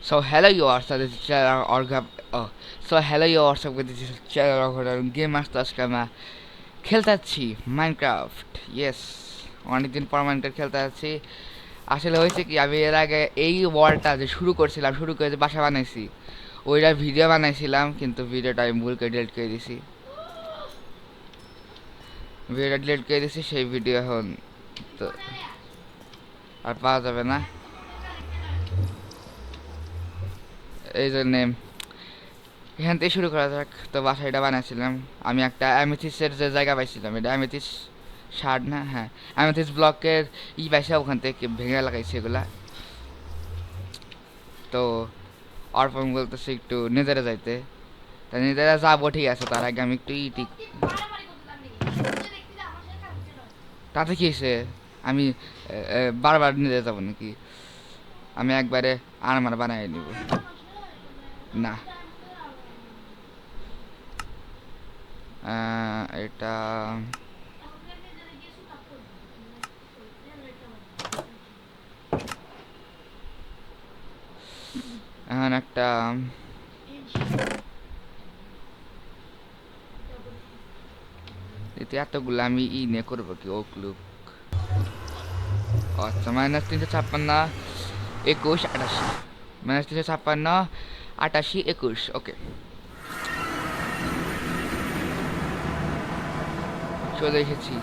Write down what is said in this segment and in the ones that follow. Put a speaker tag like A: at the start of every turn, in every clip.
A: So hello you are, so this is channel Orga. Oh, so hello you are, so this is channel Orga Game Master আজকে আমরা খেলতে যাচ্ছি Minecraft. Yes, অনেকদিন পর Minecraft খেলতে যাচ্ছি। আসলে হয়েছে কি, আমি এর আগে এই ওয়ার্ল্ডটা যে শুরু করছিলাম, শুরু করে যে বাসা বানাইছি, ওইটার ভিডিও বানাইছিলাম, কিন্তু ভিডিওটা আমি ভুল করে ডিলিট করে দিছি। ভিডিওটা ডিলিট করে দিছি, সেই ভিডিও এখন তো আর পাওয়া যাবে না। এই জন্যে এখান থেকে শুরু করা যাক। তো বাসাটা বানাইছিলাম আমি, একটা অ্যামেথিসের যে জায়গা পাইছিলাম, এটা অ্যামেথিস শার্ট না, হ্যাঁ অ্যামেথিস ব্লকের পাইছে, ওখান থেকে ভেঙে লাগাইছে এগুলা। তো অর্পণ বলতেছে একটু নেদারে যাইতে, তা নেদারে যাবো, ঠিক আছে, তার আগে আমি একটু তাতে কি হয়েছে, আমি বারবার নেদারে যাবো নাকি? আমি একবারে আর্মার বানাই নিব না। এটা এখন একটা এতগুলো আমি নিয়ে করবো কি? ও ক্লুক, আচ্ছা, -356, 21, 88, -356, 88, 21, ওকে চলে এসেছি।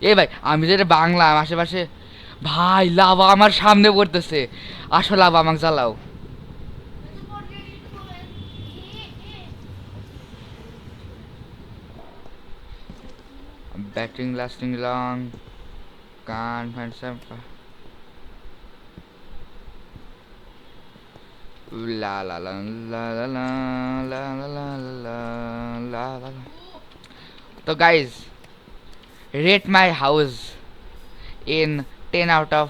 A: এ ভাই, আমি যেটা বাংলা আশেপাশে, ভাই লাভা আমার সামনে পড়তেছে, আসো লাভা আমাকে জ্বালাও। ব্যাটিং লাস্টিং লং কান হ্যান্ডসাম লা লা লা লা লা লা লা লা লা লা লা লা। তো guys, rate my house in 10 out of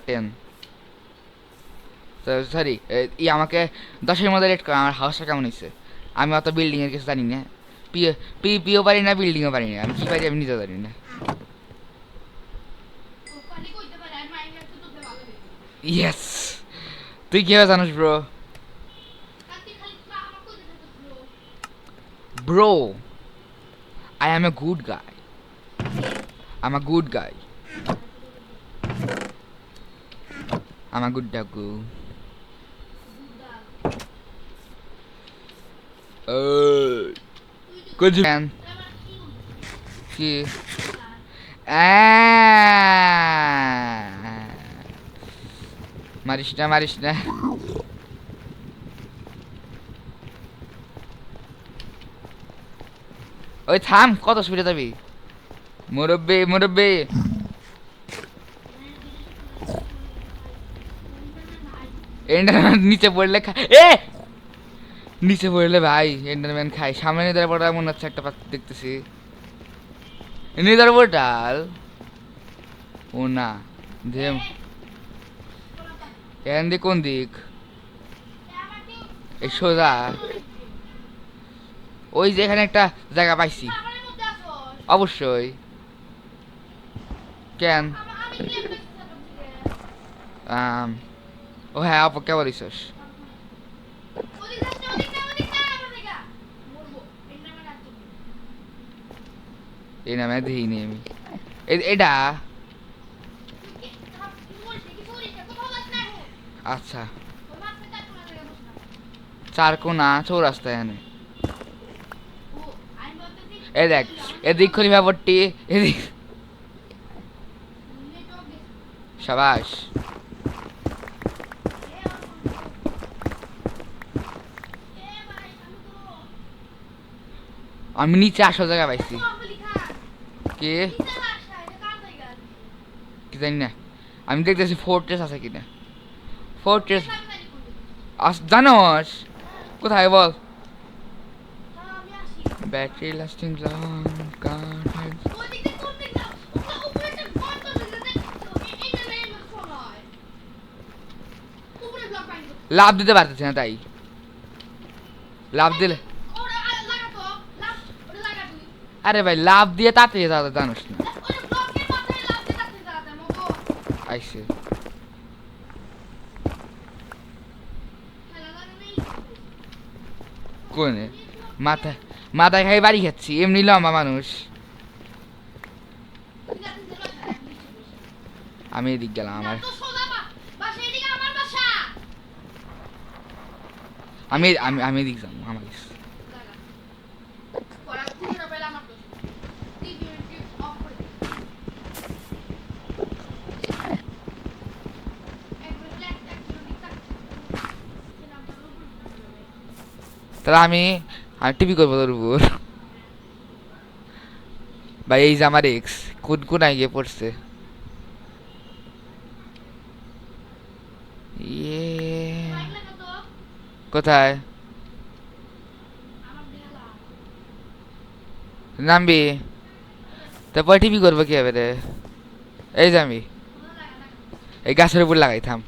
A: 10। তো সরি, আমাকে 10-এর মধ্যে রেট কর, আমার হাউসটা কেমন হয়েছে। আমি অত বিল্ডিংয়ের কিছু জানি না, পিও পারি না, বিল্ডিংও পারি না, আমি কি পারি আমি নিজেও জানি না। ইয়েস, তুই কিভাবে জানিস bro? Bro, I am a good guy. I'm a good guy. I'm a good doggo. Good man. কি? মারিস না, মারিস না। ওই থাম, কত স্পিডে যাবি মুরব্বি, মুরব্বি। এন্ডারম্যান নিচে পড়লে এ নিচে পড়লে ভাই এন্ডারম্যান খাই। সামনে নিদার পোর্টাল মনে হচ্ছে একটা দেখতেছি, নিদার পোর্টাল। ও না, দেম এখান দিয়ে কোন দিক? এই সোজা, ওই যে এখানে একটা জায়গা পাইছি অবশ্যই। কেন? ও হ্যাঁ, আপু কে বলিস? এই নামে দিইনি আমি এটা। আচ্ছা, চারকোনা চৌরাস্তায় এনে এই দেখ, এদিক খনি ব্যাপারটি, এদিক সাবাস। আমি নিচে আসল জায়গা পাইছি। কে কি জানি না, আমি দেখতেছি ফোর্ট্রেস আছে কিনা। ফোর্ট্রেস জানোস কোথায় বল? ব্যাটারি লাস্টিং লং কান। লাভ দিতে পারতেছি না, তাই লাভ দিলে, আরে ভাই লাভ দিয়ে তাড়াতাড়ি জানোস না। আইছে কোনে মাথা মাথায় খাই বাড়ি খাচ্ছি এমনি লম্বা মানুষ আমি এদিক গেলাম আমার আমি আমি আমি এদিক যাবো আমার তাহলে আমি আমি টিভি করবো তোর উপর ভাই এই যে আমার এক্স কোন কোন গিয়ে পড়ছে ইয়ে কোথায় নামবি তারপর টিভি করবো কি হবে রে এই যে আমি এই গাছের উপর লাগাই থাম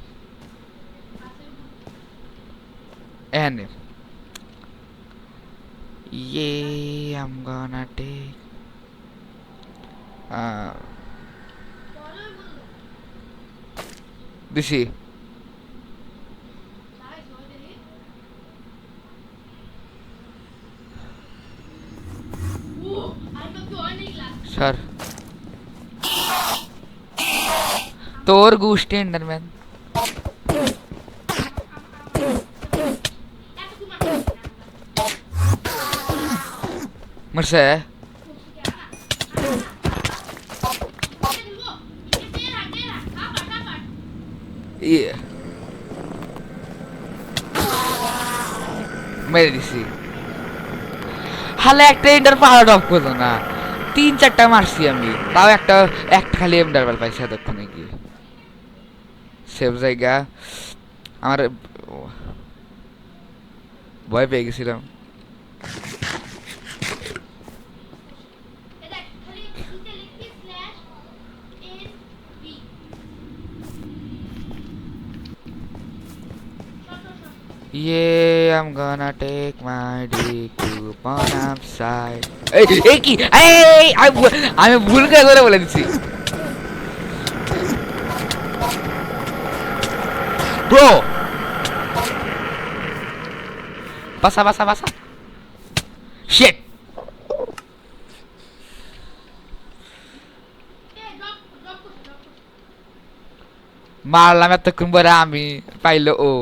A: এখানে Yeah, I'm gonna take দিছি স্যার তোর গোষ্ঠী এন্ডারম্যান মরছে মেরে দিছি হালে একটা এন্ডার পাহাড় অফ করলো না 3-4টা মারছি আমি তাও একটা খালি এন্ডারবেল পাইছি এতক্ষণে গিয়ে সেভ জায়গা আমার ভয় পেয়ে গেছিলাম Yeah, I'm gonna take my dick to porn upside. এই কি এই আমি ভুল করে বলে দিছি ব্রো বাসা শিট মারলাম এতক্ষণ পরে আমি পাইলো ও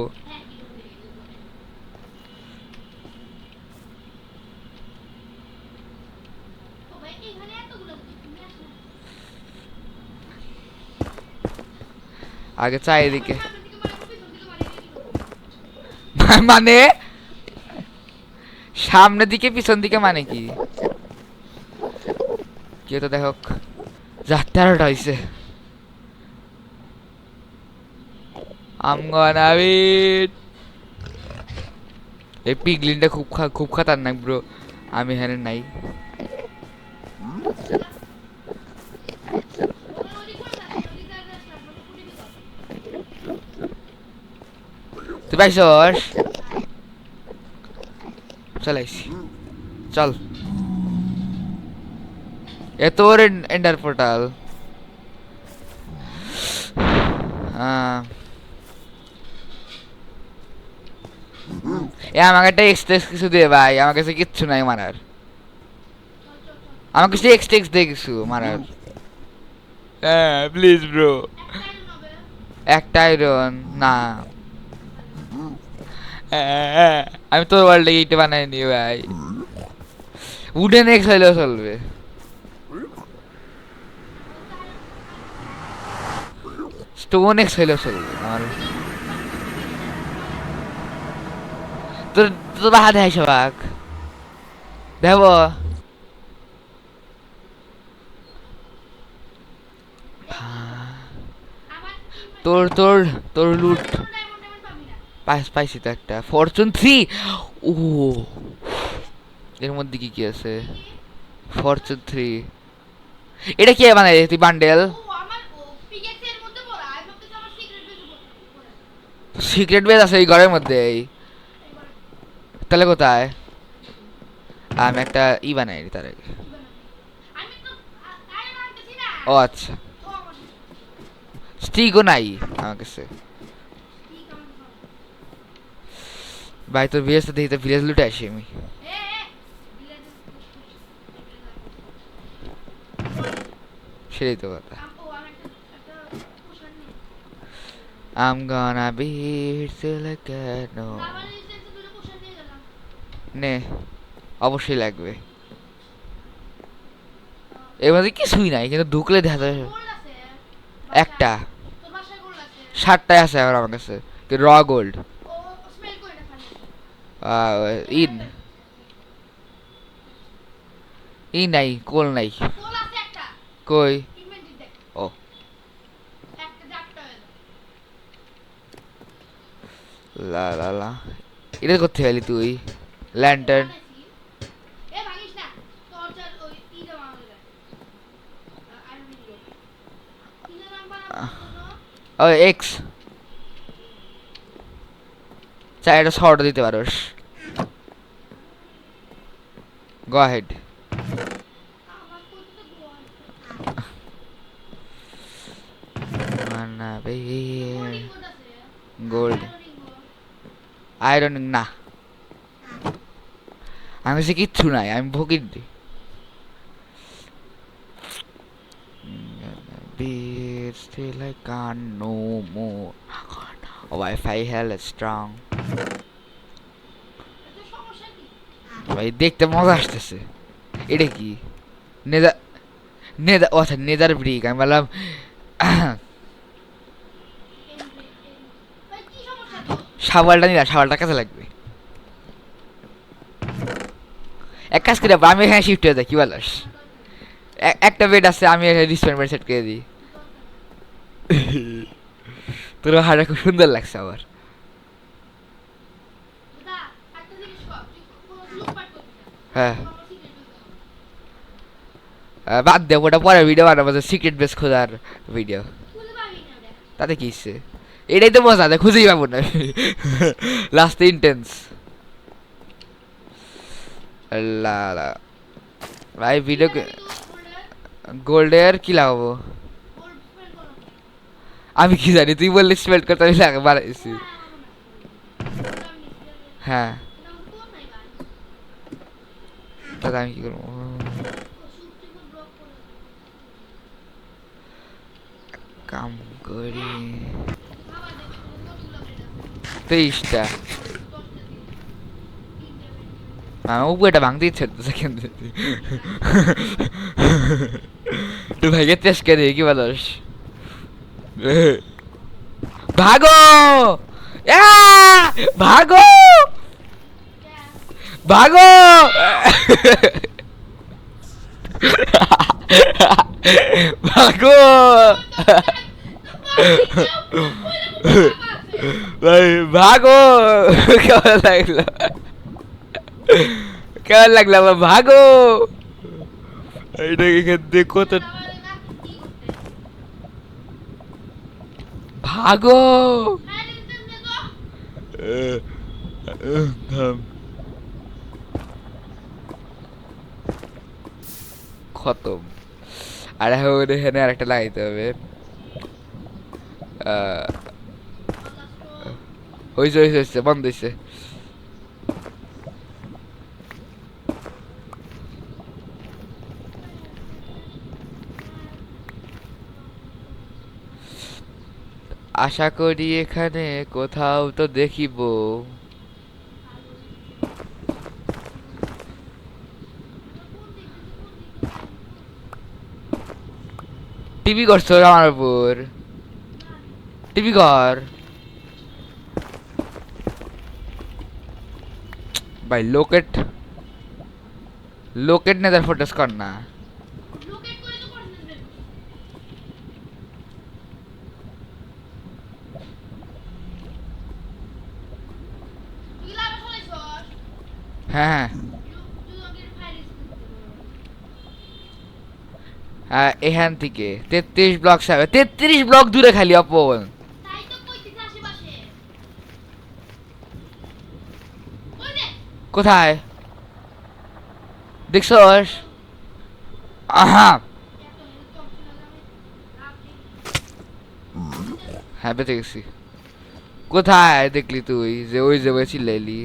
A: আগে চারিদিকে মানে সামনের দিকে পিছন দিকে মানে কি কে তো দেখো যা 13টা হইছে এই পিগলিনটা খুব খতরনাক ব্রো আমি হ্যাঁ নাই তুই পাইছস চল আইসি চল এত এন্ডার পোর্টাল আমাকে একটা এক্সট্রেক্স কিছু দে ভাই আমার কাছে কিচ্ছু নাই মারার আমার কাছে এক্সট্রেক্স দে কিছু মারার হ্যাঁ প্লিজ ব্রো একটা আয়রন না আমি তোর ওয়ার্ল্ডে এইটা বানাই নি ভাই উডেন এক্স হইলেও চলবে স্টোন এক্স হইলেও চলবে আমার তোর তোর বাহা দেয় সবাক দেব তোর তোর তোর লুট পাইছি তো একটা ফরচুন 3 ও এর মধ্যে কি কি আছে ফরচুন 3 এটা কে বানাই তুই বান্ডেল সিক্রেট বেজ আছে এই ঘরের মধ্যে তাহলে কোথায় আমি একটা বানাই তার আগে ও আচ্ছা স্টিকও নাই আমার কাছে। ভাই তোর ভিলেজ তো দেখি, তো ভিলেজ লুটে আসি আমি। সেটাই তো কথা। I'm gonna be here till I get no. নে অবশ্যই লাগবে। এর মধ্যে কিছুই নাই, কিন্তু ঢুকলে দেখা যায় একটা 60টায় আছে এখন আমার কাছে র গোল্ড। ইন ই নাই, কোল নাই। কই? ও লা লা লা, এটা করতে গেলি তুই ল্যান্টার্ন। ও এক্স চাই, এটা শর্ট দিতে পারোস। গো হেড। গোল্ড আয়রন না, আমি সে কিচ্ছু নাই, আমি ভোগির still I can't no more. Wi-Fi hell is strong. ভাই দেখতে মজা আসতেছে। এটা কি? নেদার নেদার আচ্ছা নেদার ব্রিক, আমি বললাম শাওয়ালটা নিলা, শাওয়ালটা কাছে লাগবে। এক কাজ করে আমি এখানে শিফট হয়ে যাই, কি বলাস? একটা বেড আছে, আমি রিসপেন্ড বেড সেট করে দিই। তোর হাড়টা খুব সুন্দর লাগছে আমার। হ্যাঁ বাদ দে, ওটা পরে ভিডিও বানাবো, সিক্রেট বেস খোঁজার ভিডিও। তাতে কি ইচ্ছে, এটাই তো মজা, দেয় খুঁজেই পাবো না লাস্টে ইন্টেন্স। ভাই ভিডিও গোল্ডের কি লাগাবো আমি কি জানি, তুই বললি স্পেল্ট করতে, আমি লাগে বাড়াইছি। হ্যাঁ তাহলে আমি কি করবো? কাম করি 23টা। আমার উপরে ভাঙতে ইচ্ছে হচ্ছে কিন্তু তুই ভাইকে টেস্ট করে কি বলস? ভাগো ভাগো ভাগো ভাগো ভাই ভাগো। কেমন লাগলো, কেমন লাগলো আমার? ভাগো এটাকে দেখো তো, ভাগো খতম। আর এখন এখানে আরেকটা লাগাইতে হবে। হয়েছে হয়েছে হয়েছে, বন্ধ হয়েছে। আশা করি এখানে কোথাও তো দেখিব। টিভি করছো আমার উপর, টিভি কর ভাই। লোকেট লোকেট নেদার ফোটাস কর না। হ্যাঁ হ্যাঁ এখান থেকে 33 ব্লক, 33 ব্লক দূরে খালি অপন। কোথায় দেখছস? আহা হ্যাঁ বেঁচে গেছি। কোথায় দেখলি তুই যে ওই যে ওই চিল্লাইলি?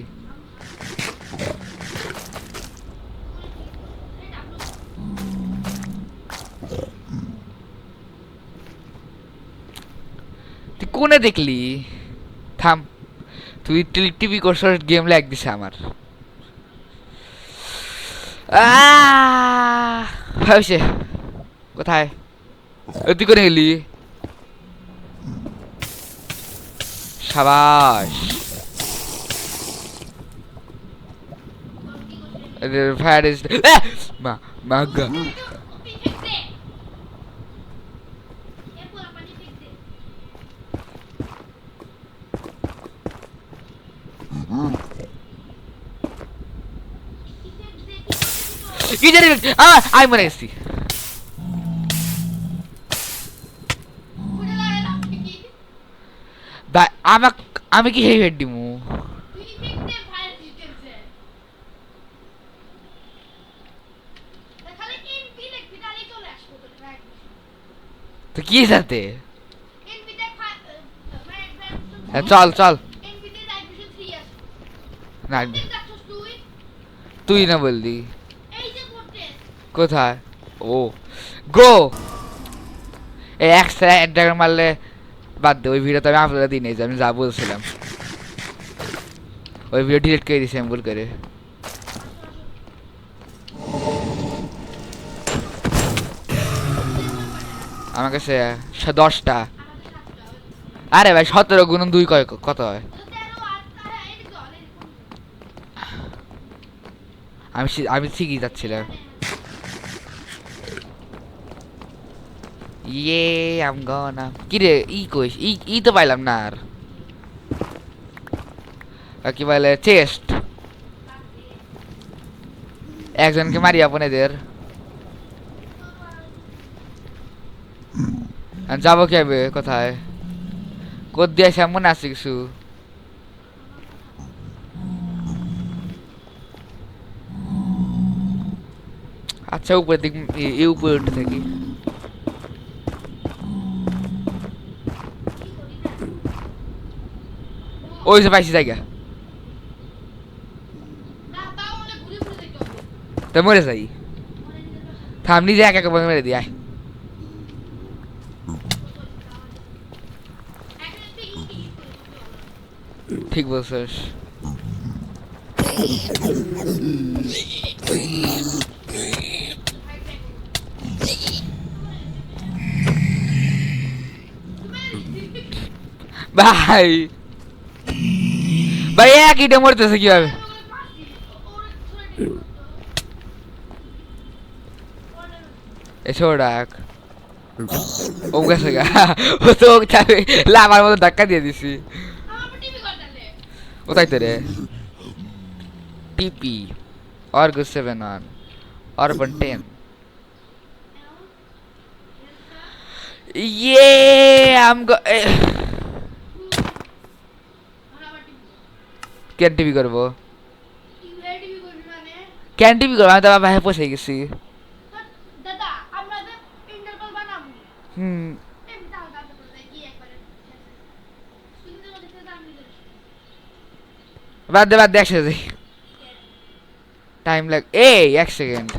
A: তুই কোনে দেখলি? থাম, তুই টিভি করছ, গেম ল্যাগ দিছে আমার। হয়েছে কোথায়? তুই করে গেলি? সাবাস। ফায়ার ইজ মা মাগা। কি জানি আমি মরে গেছি। আমি কি হেড দিমু? তো কি সাথে? চল চল না, তুই না বললি কোথায়? ও গো এক ড্রাগন মারলে বাদ দে, ওই ভিডিও তো আমি আপলোড দিই নাই, আমি যা বলছিলাম ওই ভিডিও ডিলিট করে দিছি আমি ভুল করে। আমার কাছে 10টা। আরে ভাই 17 × 2 কত হয়? আমি ঠিকই যাচ্ছিলাম। ইয়ে আম গনা কি রে কইস তো পাইলাম না। আর কি বলে চেস্ট, একজনকে মারি আপনাদের। যাবো কি হবে কোথায়? কোদ দিয়ে এমন আছে কিছু? আচ্ছা উপরে দিক, উপরে উঠে থাকি। ওই যে পাইছি জায়গা, তো মরে যাই। থাম, নিজে একা একা মেরে দিয়ে আয়। ঠিক বলছিস। ভাই ভাই এক ইটে মরতেছে কিভাবে? এসো ডাক ও গেছে গা। ও তো লাভার মতো ধাক্কা দিয়ে দিছি। কোথায় তো রে? টিপি অর্গ 7 অরবান 10। ইয়ে আম কেন টিভি করবো? কেন টিভি করবো? আমি তো আমার ভাই পৌঁছে গেছি। হুম বাদ দে একসাথে টাইম লাগ। এই 1 সেকেন্ড।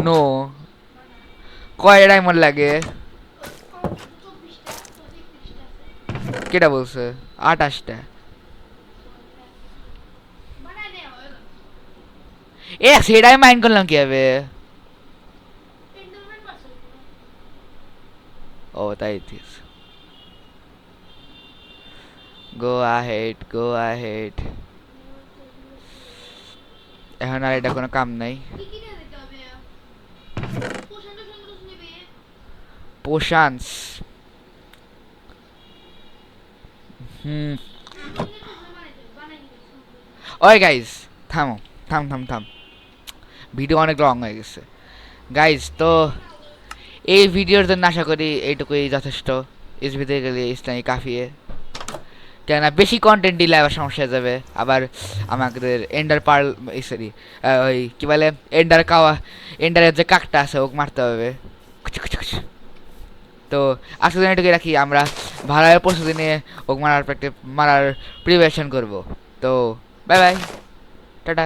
A: নো, কয় ডায়মন্ড লাগে? কেটা বলছে? 28টা। সেটাই মাইন্ড করলাম কি হবে? ও তাই গো আহেড গো আহেড। এখন আর এটা কোনো কাম নাই। পোশানস ওই গাইজ থামো, থাম ভিডিও অনেক লং হয়ে গেছে গাইজ। তো এই ভিডিওর জন্য আশা করি এইটুকুই যথেষ্ট। এসবিতে গেলে ইসলামী কাফিয়ে, কেন বেশি কন্টেন্ট দিলে আবার সমস্যা হয়ে যাবে। আবার আমাদের এন্ডার পার্ল, সরি ওই কি বলে এন্ডারের যে কাকটা আছে ওকে মারতে হবে। তো আজকে দিন এটুকুই রাখি, আমরা ভাড়ায় পরশু দিনে ও মারার প্রিপারেশন করবো। তো বাই বাই, টাটা।